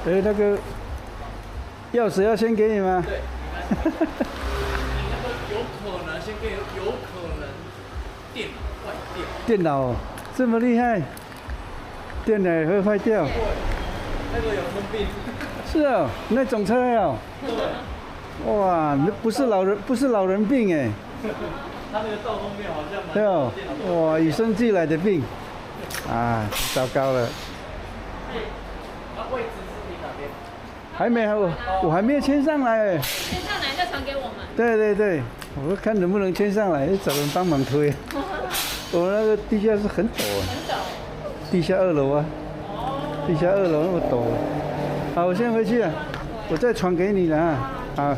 哎，那个钥匙要先给你吗？对，你那个有可能先给，有可能电脑坏掉。电脑这么厉害，电脑也会坏掉？对，那个有通病。是哦，那种车哦。对。哇，那不是老人病哎。他那个到后面好像蛮对哦，哇，与生俱来的病。啊，糟糕了。位置是你哪边？还没，我还没有签上来哎。签上来再传给我们。对对对，我看能不能签上来，找人帮忙推。我那个地下室很陡啊。很陡。地下2楼啊。地下2楼那么陡。好，我先回去了，我再传给你了啊。好。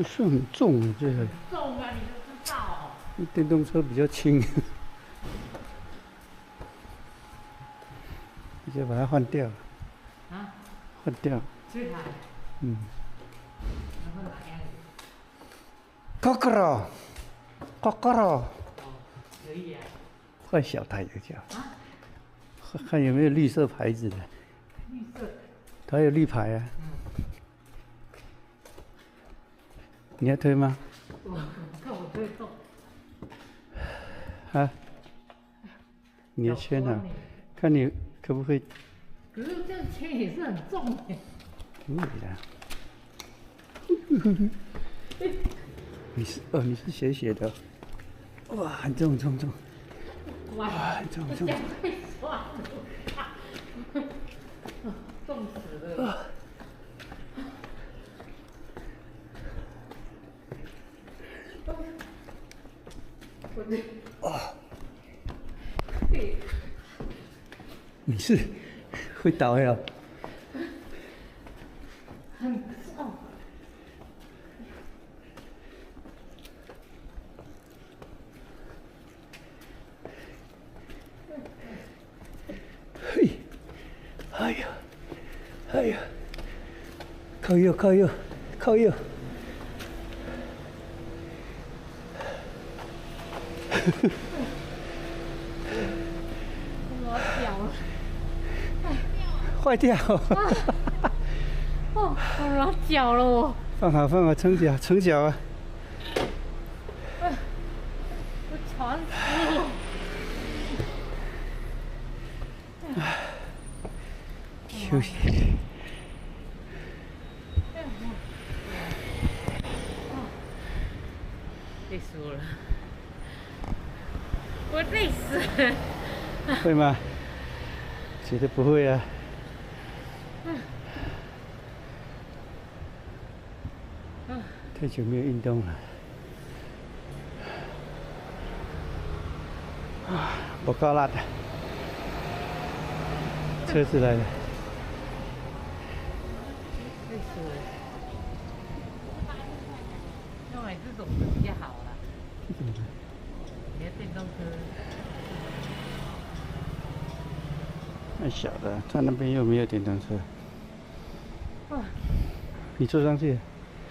是很重啊，这个。重啊，你就知道。电动车比较轻，你就把它换掉。啊？换掉。这台。嗯。然后哪样？Kokoro，可以啊。换小台的叫。啊？看有没有绿色牌子的。绿色。它有绿牌啊。你要推吗？我看我推动。啊？你要牵啊？看你可不可以？可是这样牵也是很重的。可以的。你是斜斜的。哇，很重。哇，很重。被抓了，重死了。你是会倒呀？很重。嘿，哎呀，靠右。我掉了，坏掉。哦，我老脚了我。放好，撑脚啊！我喘死了。休息。累死我了，我累死了。会吗？绝对不会啊！太久没有运动了。不够辣的。车子来了。累死我了。要买买这种是比较好啦。你的电动车。太小了，他那边又没有电动车。哇，你坐上去。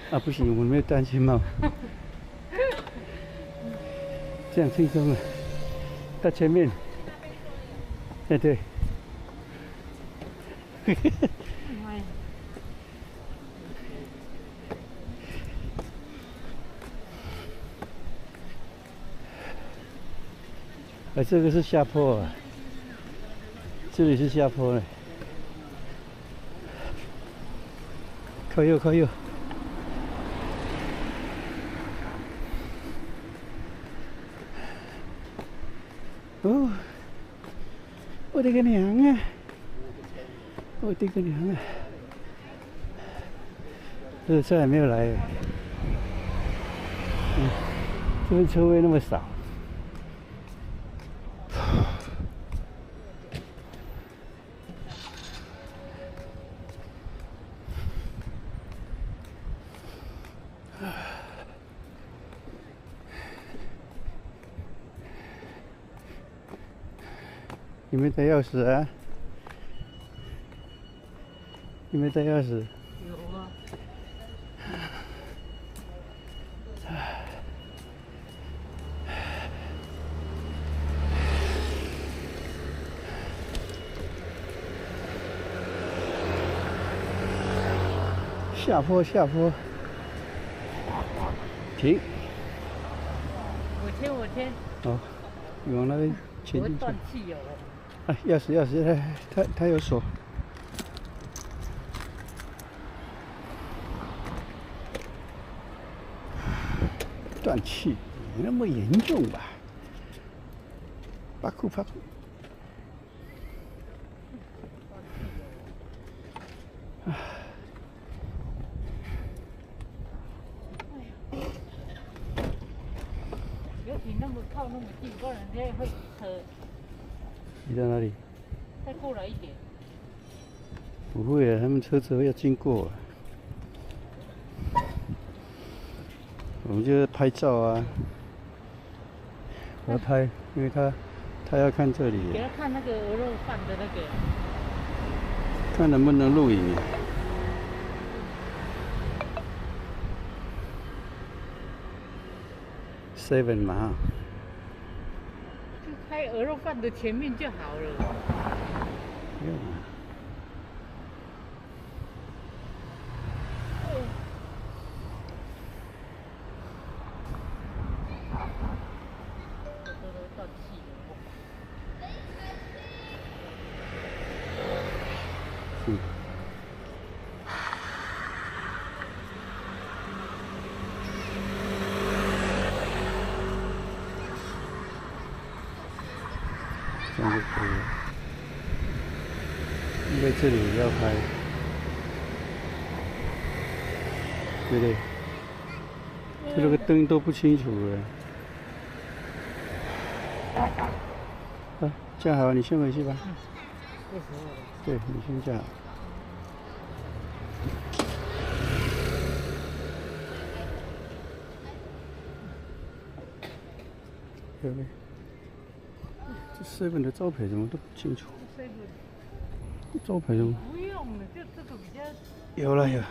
啊，不行，我没有戴安全帽。这样轻松了。到前面。哎，对。哎，这个是下坡啊，这里是下坡嘞。靠右，靠右。哦，我的个娘啊！我的个娘啊！这个车还没有来。这边车位那么少。有没有带钥匙啊？有没有带钥匙？有啊。下坡，下坡。停。我先。哦，你往那边前进去。我会断气油。哎，钥匙，钥匙，它有锁。断气，没那么严重吧？巴库巴库。不要停那么靠那么近，不然人家会车。你在哪里？再过来一点。不会啊，他们车子要经过啊。我们就拍照啊，我要拍，因为他要看这里，给他看那个鹅肉饭的那个。看能不能录影。7嘛，就开鹅肉饭的前面就好了。不用啊。断气了。这样就可以了。因为这里要拍，对不对？这个灯都不清楚了。啊，架好，你先回去吧。为什么？对，你先架好。对不对？这7的招牌怎么都不清楚？招牌怎么？不用了，就这个比较。有了有。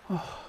啊。